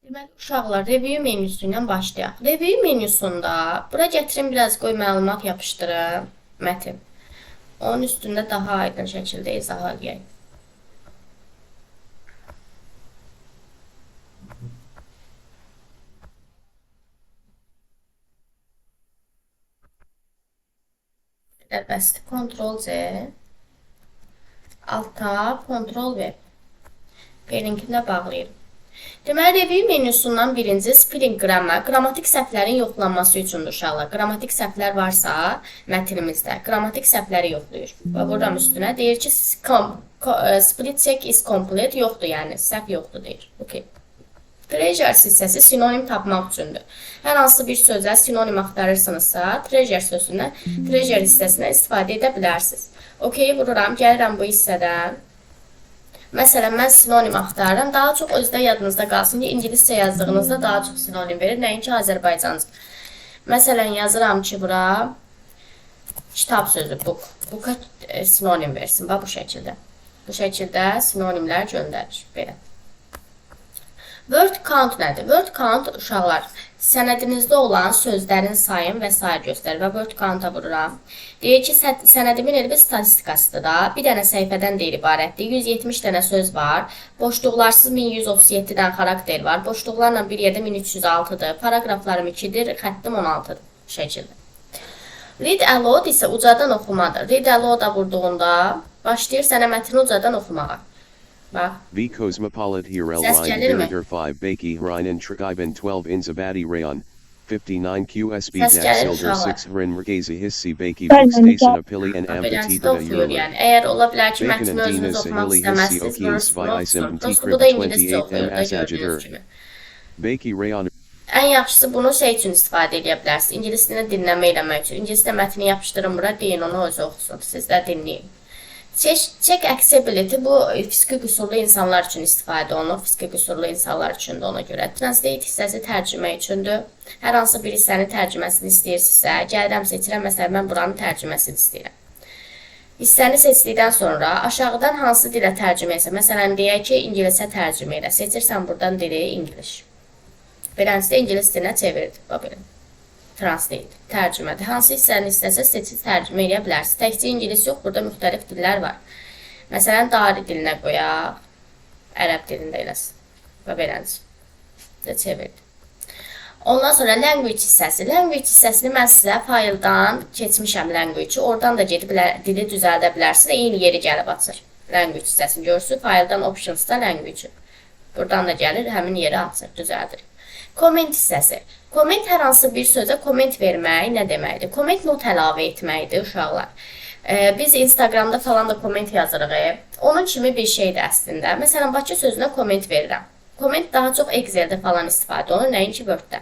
Deməli, uşaqlar, review menüsü ilə başlayaq. Review menüsündə bura gətirin biraz qoy məlumat yapışdırım, mətin. Onun üstündə daha aydın şəkildə izah edək. Bəsdir, Ctrl Z, Alt Tab, Ctrl V. Birinkini də bağlayırım. Deməli, review menüsündən birinci spelling grammar, qrammatik səhvlərin yoxlanması üçündür uşaqlar. Qrammatik səhvlər varsa mətnimizdə, qrammatik səhvləri yoxlayır. Və buradan üstünə deyir ki, split check is complete, yoxdur, yəni səhv yoxdur deyir. Okay. Treasure hissəsi sinonim tapmaq üçündür. Hər hansı bir sözə sinonim axtarırsınızsa, treasure sözündən, treasure hissəsindən istifadə edə bilərsiniz. Okay, vururam, gəlirəm bu hissədən. Məsələn, mən sinonim axtarıram. Daha çox özdə yadınızda qalsın ki, ingiliscə yazdığınızda daha çox sinonim verir, nəinki Azərbaycancı. Məsələn, yazıram ki, bura kitab sözü, book. Book'a sinonim versin, bax bu şəkildə. Bu şəkildə sinonimlər göndərir, belə. Word count nədir? Word count, uşaqlar, sənədinizdə olan sözlərin sayın və s. göstərir və word count-a vururam. Deyir ki, sənədimin elbi statistikasıdır da, bir dənə səhifədən deyil ibarətdir, 170 dənə söz var, boşluqlarsız 1137-dən xarakter var, boşluqlarla bir yerdə 1306-dır, paragraflarım 2-dir, xəttim 16-dır, bu şəkildə. Read aloud isə ucadan oxumadır. Read aloud-a vurduğunda başlayır sənə mətni ucadan oxumağa. V Cosmopolit Hirel Ryan Virager 5 Baki Ryan Trigiben 12 Inzabati Rayon 59 QSB Silder 6 Hrin Rgazi Hissi Baki Buxtason Apili and Ambatida Yurla Eğer olabilir ki Bacon metni and özünüz Dina okumak Sahili Hissi istemezsiniz. Okin Svi Isam Burası Antikrib bu da İngilizce 28 okuyor M da Asajider gördüğünüz gibi. Baki Rayon En yaxşısı bunu şey üçün istifadə edə bilərsiniz. İngilisini dinləmə eləmək üçün. İngilisdə mətni yapışdırın bura, deyin onu özü oxusun. Siz də dinləyin. Check accessibility bu fiziki qüsurlu insanlar üçün istifadə olunur. Fiziki qüsurlu insanlar üçün də ona görə. Translate hissəsi tərcümə üçündür. Hər hansı bir hissənin tərcüməsini istəyirsinizsə, gəlirəm seçirəm, məsələn mən buranın tərcüməsini istəyirəm. Hissəni seçdikdən sonra aşağıdan hansı dilə tərcümə etsə, məsələn deyək ki, ingilisə tərcümə elə. Seçirsən buradan dili English. Beləncə ingilis dilinə çevirdi. Belə. Translate, tərcümədir. Hansı hissəni istəsə seçib tərcümə edə bilərsiniz. Təkcə ingilis yox, burada müxtəlif dillər var. Məsələn, dari dilinə qoyaq, ərəb dilində eləsin. Və beləncə çevirdi. Ondan sonra language hissəsi. Language hissəsini mən sizə fayldan keçmişəm language-i. Oradan da gedib dili düzəldə bilərsiniz. Eyni yeri gəlib açır. Language hissəsini görürsünüz. Fayldan optionsda language-i. Buradan da gəlir, həmin yeri açır, düzəldir. Comment hissəsi. Comment hər hansı bir sözə comment vermək nə deməkdir? Comment not əlavə etməkdir, uşaqlar. Biz Instagramda falan da comment yazırıq. Onun kimi bir şeydir əslində. Məsələn, Bakı sözünə comment verirəm. Comment daha çox Excel'də falan istifadə olunur, nəinki Word-də.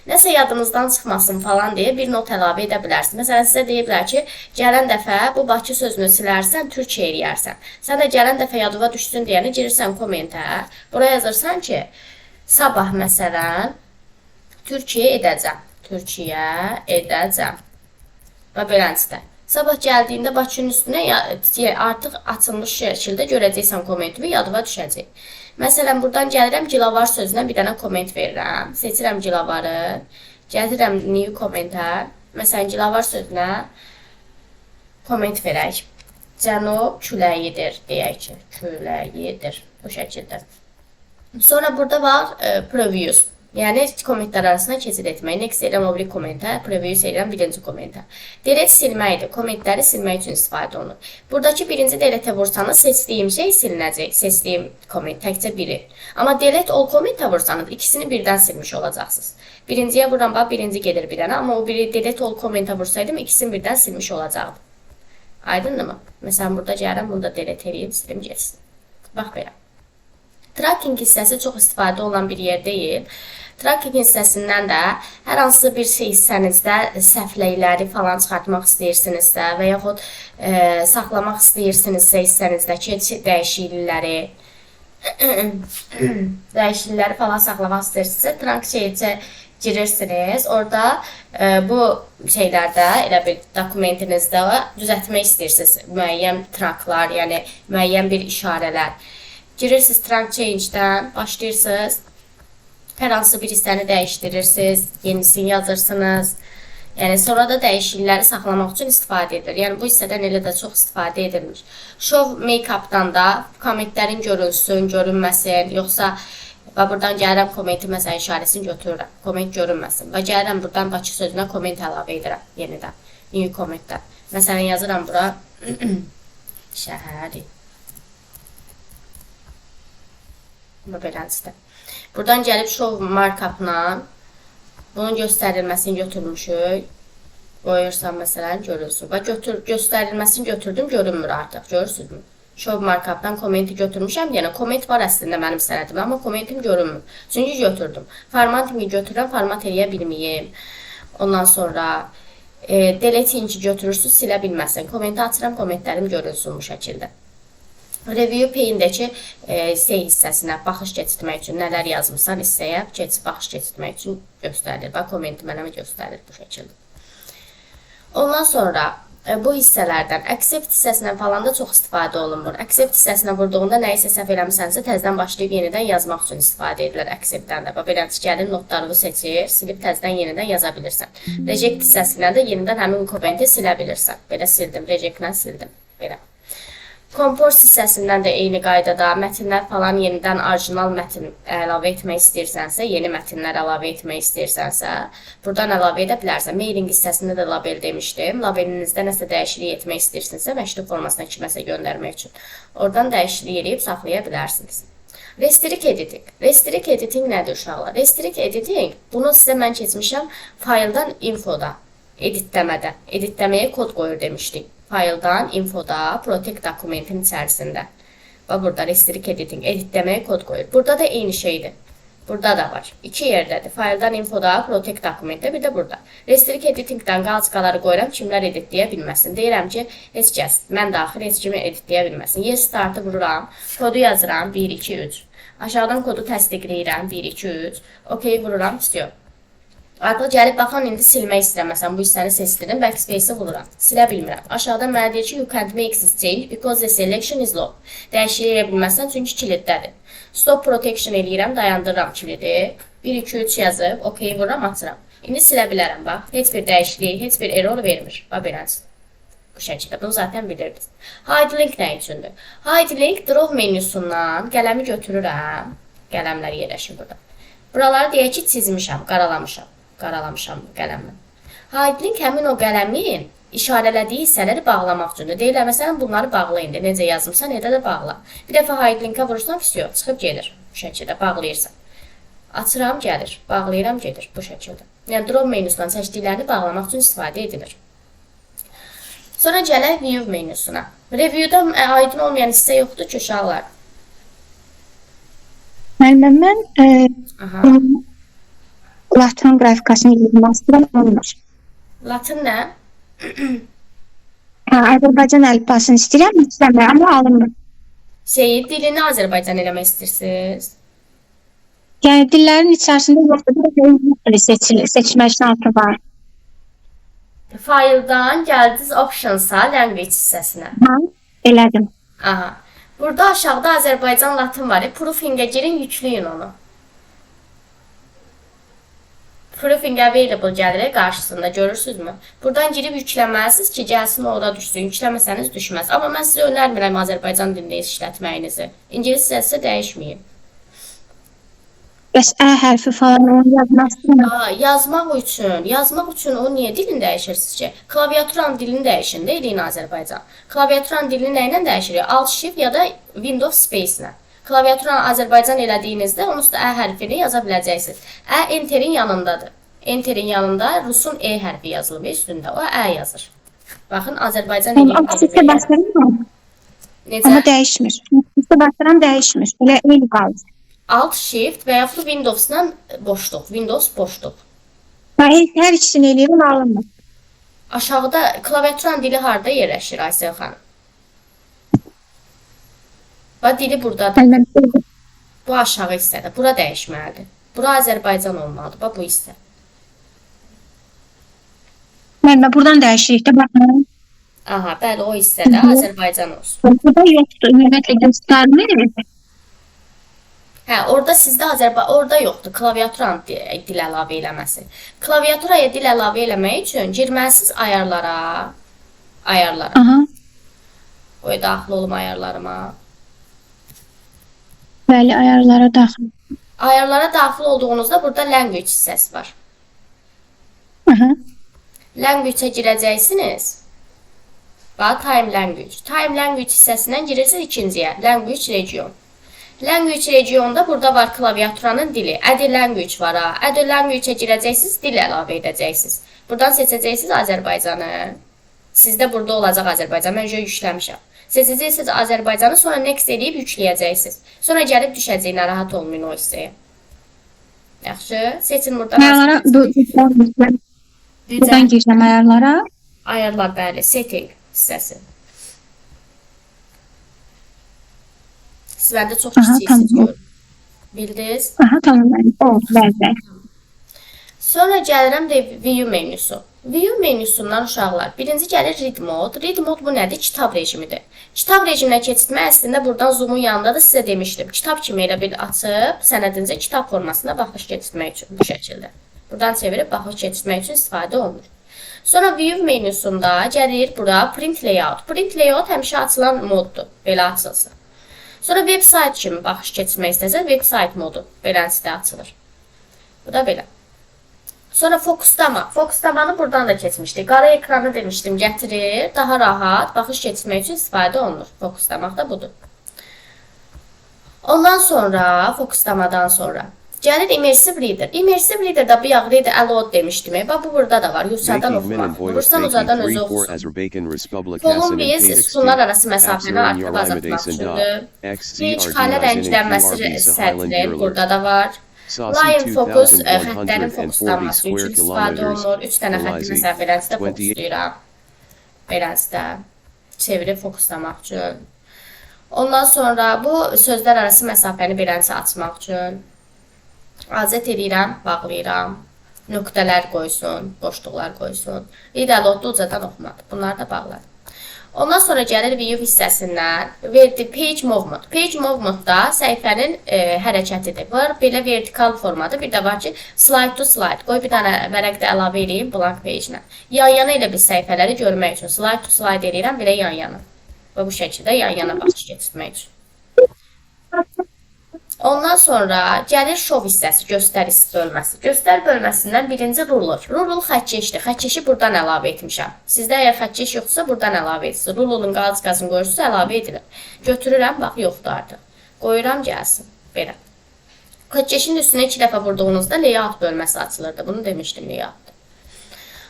Nəsə yadınızdan çıxmasın falan deyə bir not əlavə edə bilərsiniz. Məsələn, sizə deyiblər ki, gələn dəfə bu Bakı sözünü silərsən, türkçə eləyərsən. Sən də gələn dəfə yadıva düşsün deyəni girirsən kommentə. Buraya yazırsan ki, sabah məsələn, Türkiyə edəcəm. Türkiyə edəcəm. Və beləncə. Sabah gəldiyində Bakının üstünə artıq açılmış şəkildə görəcəksən kommentimi, yadıva düşəcək. Məsələn, buradan gəlirəm, gilavar sözünə bir dənə komment verirəm. Seçirəm gilavarı, gəlirəm new kommentə. Məsələn, gilavar sözünə komment verək. Cənub küləyidir, deyək ki, küləyidir. Bu şəkildə. Sonra burada var previews. Yəni kommentlər arasında keçid etmək. Next edirəm o biri kommentə, previews edirəm birinci kommentə. Delete silməkdir. Kommentləri silmək üçün istifadə olunur. Buradakı birinci delete vursanız seçdiyim şey silinəcək. Seçdiyim komment təkcə biri. Amma delete all kommentə vursanız ikisini birdən silmiş olacaqsınız. Birinciyə vururam, bax birinci gedir bir dənə, amma o biri delete all kommentə vursaydım ikisini birdən silmiş olacaqdım. Aydındır mı? Məsələn, burada gəlirəm, bunu da delete edeyim, silim getsin. Bax belə. Tracking hissəsi çox istifadə olan bir yer deyil. Tracking hissəsindən də hər hansı bir hissənizdə səhvləri falan çıxartmaq istəyirsinizsə və yaxud saxlamaq istəyirsinizsə hissənizdəki dəyişiklikləri falan saxlamaq istəyirsinizsə Track girirsiniz. Orada bu şeylərdə elə bir dokumentinizdə düzəltmək istəyirsiniz müəyyən tracklar, yəni müəyyən bir işarələr. Girirsiniz trunk change-dən, başlayırsınız. Hər hansı bir hissəni dəyişdirirsiniz, yenisini yazırsınız. Yəni sonra da dəyişiklikləri saxlamaq üçün istifadə edilir. Yəni bu hissədən elə də çox istifadə edilmir. Show make-up'dan da kommentlərin görünsün, görünməsin, yoxsa buradan gəlirəm kommenti məsələn işarəsini götürürəm. Komment görünməsin. Və gəlirəm buradan Bakı sözünə komment əlavə edirəm yenidən. New kommentdən. Məsələn yazıram bura şəhəri. Bu beləncədir. Buradan gəlib show markup-la bunun göstərilməsini götürmüşük. Qoyursam məsələn görürsün. Və göstərilməsini götürdüm, görünmür artıq. Görürsünüzmü? Show markup-dan kommenti götürmüşəm. Yəni komment var əslində mənim sənədimdə, amma kommentim görünmür. Çünki götürdüm. Formatimi götürürəm, format eləyə bilməyim. Ondan sonra deleting-i götürürsünüz, silə bilməsin. Kommenti açıram, kommentlərim görünsün bu şəkildə. Review pane-dəki hissəsinə baxış keçirmək üçün nələr yazmışsan hissəyə baxış keçirmək üçün göstərilir. Bax, kommenti mənə göstərir bu şəkildə. Ondan sonra bu hissələrdən accept hissəsindən falan da çox istifadə olunmur. Accept hissəsinə vurduğunda nəyisə səhv eləmisənsə təzədən başlayıb yenidən yazmaq üçün istifadə edilir accept-dən də. Beləncə gəlin notlarını seçir, silib təzədən yenidən yaza bilirsən. Reject hissəsindən də yenidən həmin kommenti silə bilirsən. Belə sildim, reject-dən sildim. Belə. Compose hissəsindən də eyni qaydada mətinlər falan yenidən orijinal mətin əlavə etmək istəyirsənsə, yeni mətinlər əlavə etmək istəyirsənsə, buradan əlavə edə bilərsən. Mailing hissəsində də label demişdim. Labelinizdə nəsə dəyişiklik etmək istəyirsinizsə, məktub formasına kiməsə göndərmək üçün. Oradan dəyişiklik edib saxlaya bilərsiniz. Restrict editing. Restrict editing nədir uşaqlar? Restrict editing, bunu sizə mən keçmişəm fayldan infoda, editləmədə. Editləməyə kod qoyur demişdik. Fayldan, infoda, protect dokumentin içərisində. Və burada restrict editing, editləməyə kod qoyur. Burada da eyni şeydir. Burada da var. İki yerdədir. Fayldan, infoda, protect dokumentdə, bir də burada. Restrict editingdən qalçıqaları qoyuram, kimlər editləyə bilməsin. Deyirəm ki, heç kəs, mən daxil heç kimi editləyə bilməsin. Yes startı vururam, kodu yazıram, 1, 2, 3. Aşağıdan kodu təsdiqləyirəm, 1, 2, 3. OK vururam, istiyor. Artıq gəlib baxan indi silmək istəyirəm. Məsələn, bu hissəni seçdirdim, backspace-i vururam. Silə bilmirəm. Aşağıdan mənə deyir ki, you can't make this change because the selection is low. Dəyişiklik edə bilməsən, çünki kilitdədir. Stop protection eləyirəm, dayandırıram kilidi. 1, 2, 3 yazıb, OK vururam, açıram. İndi silə bilərəm, bax. Heç bir dəyişiklik, heç bir error vermir. Bax, beləncə. Bu şəkildə, bunu zaten bilirsiniz. Hide link nə üçündür? Hide link drop menyusundan qələmi götürürəm. Qələmlər yerləşir burada. Buraları deyək ki, çizmişəm, qaralamışam bu qələmi. Hide link həmin o qələmin işarələdiyi hissələri bağlamaq üçündür. Deyirlər, məsələn, bunları bağla indi. Necə yazımsan, necə də bağla. Bir dəfə hide linkə vurursan, çıxıb gedir. Bu şəkildə bağlayırsan. Açıram, gəlir. Bağlayıram, gedir. Bu şəkildə. Yəni, drop menyusundan seçdiklərini bağlamaq üçün istifadə edilir. Sonra gələk view menyusuna. Review'da aydın olmayan hissə yoxdur ki, uşaqlar. Mən Latin qrafikasını yığmasıram, olmur. Latin nə? Azərbaycan əlifbasını istəyirəm, istəmirəm, amma alınmır. Dilini Azərbaycan eləmək istəyirsiniz? Yəni, dillərin içərisində yoxdur, seçmə şansı var. Fayldan gəldiniz optionsa, language hissəsinə. Elədim. Burada aşağıda Azərbaycan Latin var. Proofing-ə girin, yükləyin onu. Proofing available gəlir qarşısında, görürsünüzmü? Buradan girib yükləməlisiniz ki, gəlsin orada düşsün. Yükləməsəniz düşməz. Amma mən sizə önərmirəm Azərbaycan dilində işlətməyinizi. İngilis hissəsi dəyişməyin. Bəs ə hərfi falan onu yazmazsın. Yazmaq üçün o niyə dilini dəyişirsiniz ki? Klaviaturanın dilini dəyişin, deyin Azərbaycan. Klaviaturanın dilini nə ilə dəyişirik? Alt shift ya da Windows space ilə. Klaviaturanı Azərbaycan elədiyinizdə onun üstə ə hərfini yaza biləcəksiniz. Ə enterin yanındadır. Enterin yanında Rusun E hərfi yazılıb üstündə. O ə yazır. Baxın, Azərbaycan eləyib. Necə? Amma dəyişmir. Basıram dəyişmir. Elə eyni qalır. Alt shift və yaxud Windows-la boşluq. Windows boşluq. Hər ikisini eləyirəm, alınmır. Aşağıda klaviaturanın dili harada yerləşir Aysel xanım? Dili buradadır. Bu aşağı hissədə. Bura dəyişməlidir. Bura Azərbaycan olmalıdır. Bu hissə. Mən buradan dəyişirik də baxın. Bəli, o hissədə Azərbaycan olsun. Burada yoxdur. Ümumiyyətlə göstərmir. Hə, orada sizdə orada yoxdur klaviaturanın dil əlavə eləməsi. Klaviaturaya dil əlavə eləmək üçün girməlisiniz ayarlara. Aha. Qoy daxil olum ayarlarıma. Bəli, ayarlara daxil. Ayarlara daxil olduğunuzda burada language hissəsi var. Aha. Language-ə girəcəksiniz. Bax, time language. Time language hissəsindən girirsiniz ikinciyə. Language region. Language regionda burada var klaviaturanın dili. Add language var ha. Add language-ə girəcəksiniz, dil əlavə edəcəksiniz. Buradan seçəcəksiniz Azərbaycanı. Sizdə burada olacaq Azərbaycan. Mən önce yükləmişəm. Seçəcəksiniz Azərbaycanı, sonra next edib yükləyəcəksiniz. Sonra gəlib düşəcək, narahat olmayın o hissəyə. Yaxşı, seçin buradan. Ayarlara, buradan girəcəm ayarlara. Ayarlar, bəli, setting hissəsi. Siz məndə çox kiçiksiniz, görün. Bildiniz? Aha, tamam. Bəli. Sonra gəlirəm də view menüsü. View menüsündən uşaqlar, birinci gəlir read mode. Read mode bu nədir? Kitab rejimidir. Kitab rejiminə keçirmək əslində buradan zoom'un yanında da sizə demişdim. Kitab kimi elə bir açıb, sənədinizə kitab formasında baxış keçirmək üçün bu şəkildə. Buradan çevirib baxış keçirmək üçün istifadə olunur. Sonra view menüsündə gəlir bura print layout. Print layout həmişə açılan moddur. Belə açılsın. Sonra website kimi baxış keçirmək istəsəz, website modu beləncədə açılır. Bu da belə. Sonra fokuslama. Fokuslamanı buradan da keçmişdik. Qara ekranı demişdim, gətirir. Daha rahat baxış keçirmək üçün istifadə olunur. Fokuslamaq da budur. Ondan sonra, fokuslamadan sonra gəlir immersive reader. Immersive reader'da bir yağ reader allowed demişdim. Bax, bu burada da var. Yuxarıdan oxumaq. Vurursan uzadan özü oxusun. Kolumbiya sütunlar arası məsafəni artıq azaltmaq üçündür. İşğalə rənglənməsi sətri burada da var. Line focus xəttlərin fokuslanması üçün istifadə olunur. 3 dənə xətti məsəl beləncədə fokuslayıram. Beləncədə çevirib fokuslamaq üçün. Ondan sonra bu sözlər arası məsafəni beləncə açmaq üçün. Azət edirəm, bağlayıram. Nöqtələr qoysun, boşluqlar qoysun. İdealodda ucadan oxumadı. Bunları da bağladım. Ondan sonra gəlir view hissəsindən verdi page movement. Page movement-da səhifənin hərəkətidir. Var belə vertikal formadır. Bir də var ki, slide to slide. Qoy bir dənə vərəq də əlavə edeyim blank page-nə. Yan-yana elə bir səhifələri görmək üçün slide to slide edirəm belə yan-yana. Və bu şəkildə yan-yana baxış keçirmək üçün. Ondan sonra gəlir show hissəsi, göstərici bölməsi. Göstər bölməsindən birinci ruler. Ruler xətkeşdir. Xətkeşi buradan əlavə etmişəm. Sizdə əgər xətkeş yoxsa buradan əlavə edirsiniz. Rulerin qalıcıqasını qoyursunuz, əlavə edilir. Götürürəm, bax, yoxdur artıq. Qoyuram, gəlsin. Belə. Xətkeşin üstünə 2 dəfə vurduğunuzda layout bölməsi açılırdı. Bunu demişdim, layoutdur.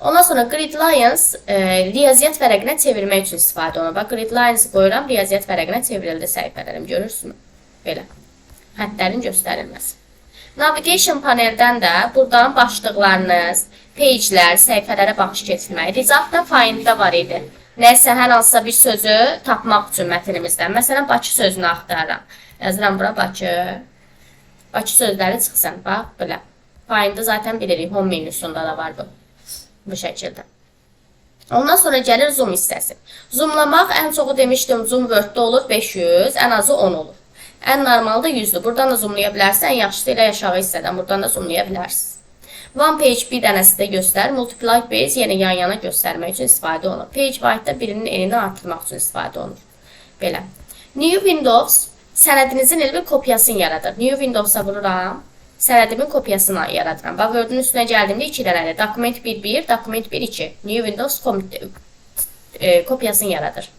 Ondan sonra grid lines riyaziyyat vərəqinə çevirmək üçün istifadə olunur. Bax, grid lines qoyuram, riyaziyyat vərəqinə çevrildi səhifələrim. Görürsünüz? Belə. Xəttlərin göstərilməsi. Navigation paneldən də buradan başlıqlarınız, pagelər, səhifələrə baxış keçirmək. Result da finddə var idi. Nəsə, hər hansısa bir sözü tapmaq üçün mətnimizdən. Məsələn, Bakı sözünü axtarıram. Yazıram bura Bakı. Bakı sözləri çıxsın. Bax, belə. Finddə zaten bilirik. Home menüsündə da var bu. Bu şəkildə. Ondan sonra gəlir zoom hissəsi. Zoomlamaq ən çoxu demişdim, zoom Word-də olur 500, ən azı 10 olur. Ən normalda 100-dür. Buradan da zoomlaya bilərsiniz. Ən yaxşısı ilə aşağı hissədən buradan da zoomlaya bilərsiniz. One page bir dənəsi də göstərir. Multiply page yenə yan-yana göstərmək üçün istifadə olunur. Page white-da birinin enini artırmaq üçün istifadə olunur. Belə. New Windows sənədinizin elə bir kopyasını yaradır. New Windowsa vururam. Sənədimin kopyasını yaradıram. Bax, Word-ün üstünə gəldiyimdə 2 dənədir. Document 1.1, Document 1.2. New Windows kopyasını yaradır.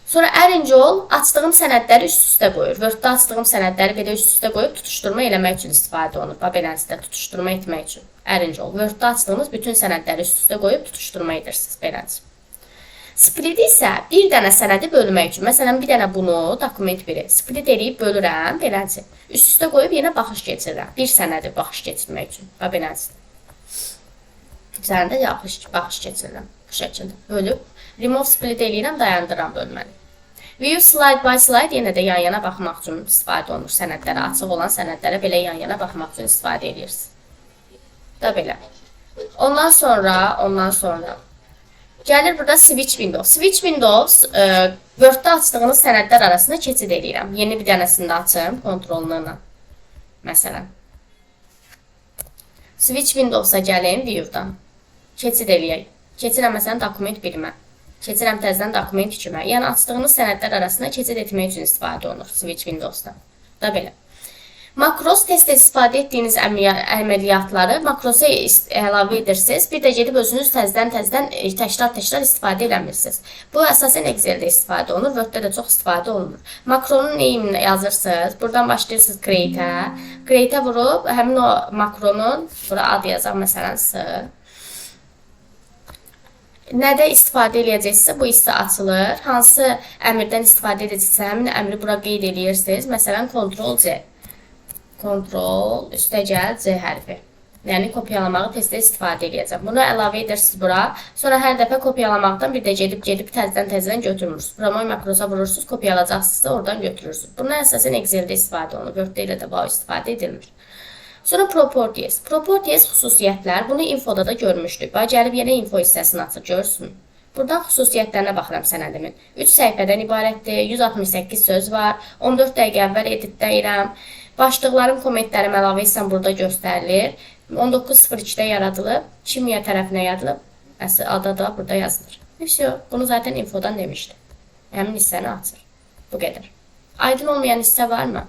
Sonra ərinci ol, açdığım sənədləri üst-üstə qoyur. Word-da açdığım sənədləri belə üst-üstə qoyub tutuşturma eləmək üçün istifadə olunur. Bax, beləncədə tutuşturma etmək üçün. Ərinci ol. Word-da açdığımız bütün sənədləri üst-üstə qoyub tutuşturma edirsiniz. Beləncə. Split isə bir dənə sənədi bölmək üçün. Məsələn, bir dənə bunu, dokument 1-i split edib bölürəm. Beləncə. Üst-üstə qoyub yenə baxış keçirirəm. Bir sənədi baxış keçirmək üçün. Bax, beləncə. Sənədə baxış keçirirəm. Bu şəkildə. Bölüb. Remove split eləyirəm, dayandırıram bölməni. View slide by slide yenə də yan-yana baxmaq üçün istifadə olunur. Sənədlərə, açıq olan sənədlərə belə yan-yana baxmaq üçün istifadə edirsiniz. Da belə. Ondan sonra Gəlir burada Switch Windows. Switch Windows Word-də açdığınız sənədlər arasında keçid edirəm. Yeni bir dənəsində açım, kontrolunu. Məsələn. Switch Windowsa gəlin, View-dan. Keçid eləyək. Keçirəm məsələn dokument 1-mə. Keçirəm təzədən dokument 2-mə. Yəni açdığınız sənədlər arasında keçid etmək üçün istifadə olunur Switch Windows'dan. Da belə. Makros tez-tez istifadə etdiyiniz əməliyyatları makrosa əlavə edirsiniz. Bir də gedib özünüz təzədən təkrar istifadə eləmirsiniz. Bu əsasən Excel-də istifadə olunur, Word-də də çox istifadə olunur. Makronun neyini yazırsınız. Buradan başlayırsınız Create-ə. Create-ə vurub həmin o makronun, bura ad yazaq məsələn S. Nədə istifadə edəcəksə bu hissə açılır. Hansı əmrdən istifadə edəcəksə həmin əmri bura qeyd edirsiniz. Məsələn Ctrl-C. Ctrl üstə gəl C hərfi. Yəni kopyalamağı tez-tez istifadə edəcəm. Bunu əlavə edirsiniz bura. Sonra hər dəfə kopyalamaqdan bir də gedib təzədən götürmürsünüz. Promoy makrosa vurursunuz, kopyalacaqsınızsa oradan götürürsünüz. Bundan əsasən Excel-də istifadə olunur. Word-də ilə də bu istifadə edilmir. Sonra Properties. Properties xüsusiyyətlər. Bunu infoda da görmüşdük. Bax gəlib yenə info hissəsini açır, görsün. Buradan xüsusiyyətlərinə baxıram sənədimin. 3 səhifədən ibarətdir. 168 söz var. 14 dəqiqə əvvəl editdəyirəm. Başlıqların, kommentlərim əlavə etsən burada göstərilir. 19.02-də yaradılıb. Kimya tərəfinə yazılıb. Əsl adı da burada yazılır. Bunu zaten infodan demişdim. Həmin hissəni açır. Bu qədər. Aydın olmayan hissə varmı?